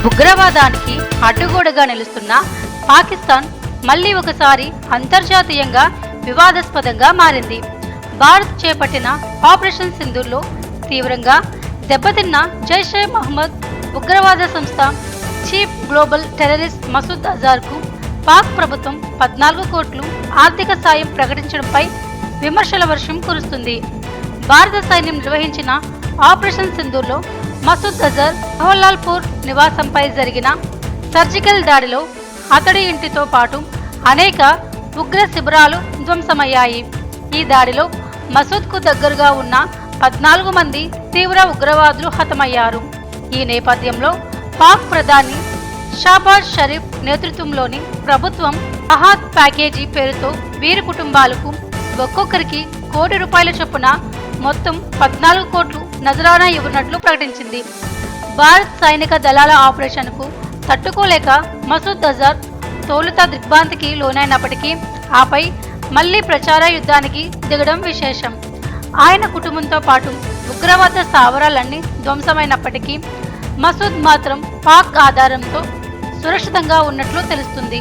ఉగ్రవాదానికి అడ్డుగోడగా నిలుస్తున్న పాకిస్తాన్ మళ్లీ ఒకసారి అంతర్జాతీయంగా వివాదాస్పదంగా మారింది. భారత్ చేపట్టిన ఆపరేషన్ సింధూర్లో తీవ్రంగా దెబ్బతిన్న జైషే మహమ్మద్ ఉగ్రవాద సంస్థ చీఫ్ గ్లోబల్ టెర్రరిస్ట్ మసూద్ అజార్కు పాక్ ప్రభుత్వం 14 కోట్లు ఆర్థిక సాయం ప్రకటించడంపై విమర్శల వర్షం కురుస్తుంది. భారత సైన్యం నిర్వహించిన ఆపరేషన్ సింధూర్లో మసూద్ అజర్ జవహర్లాల్పూర్ నివాసంపై జరిగిన సర్జికల్ దాడిలో అతడి ఇంటితో పాటు అనేక ఉగ్ర శిబిరాలు ధ్వంసమయ్యాయి. ఈ దాడిలో మసూద్కు దగ్గరగా ఉన్న 14 మంది తీవ్ర ఉగ్రవాదులు హతమయ్యారు. ఈ నేపథ్యంలో పాక్ ప్రధాని షాబాజ్ షరీఫ్ నేతృత్వంలోని ప్రభుత్వం రాహత్ ప్యాకేజీ పేరుతో వీరి కుటుంబాలకు ఒక్కొక్కరికి ₹1 కోటి చొప్పున మొత్తం 14 కోట్లు నజరానా ఇవ్వనున్నట్లు ప్రకటించింది. భారత్ సైనిక దళాల ఆపరేషన్కు తట్టుకోలేక మసూద్ అజర్ తొలుత దిగ్భ్రాంతికి లోనైనప్పటికీ ఆపై మళ్లీ ప్రచార యుద్ధానికి దిగడం విశేషం. ఆయన కుటుంబంతో పాటు ఉగ్రవాద స్థావరాలన్నీ ధ్వంసమైనప్పటికీ మసూద్ మాత్రం పాక్ ఆధారంతో సురక్షితంగా ఉన్నట్లు తెలుస్తుంది.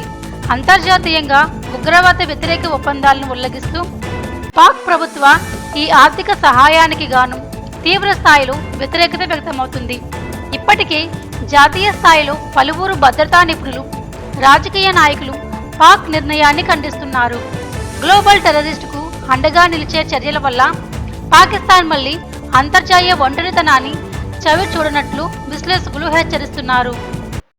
అంతర్జాతీయంగా ఉగ్రవాద వ్యతిరేక ఒప్పందాలను ఉల్లంఘిస్తూ పాక్ ప్రభుత్వ ఈ ఆర్థిక సహాయానికి గాను తీవ్ర స్థాయిలో వ్యతిరేకత వ్యక్తమవుతుంది. ఇప్పటికే జాతీయ స్థాయిలో పలువురు భద్రతా నిపుణులు, రాజకీయ నాయకులు పాక్ నిర్ణయాన్ని ఖండిస్తున్నారు. గ్లోబల్ టెర్రరిస్టుకు అండగా నిలిచే చర్యల వల్ల పాకిస్తాన్ మళ్లీ అంతర్జాతీయ ఒంటరితనాన్ని చవి చూడనట్లు విశ్లేషకులు హెచ్చరిస్తున్నారు.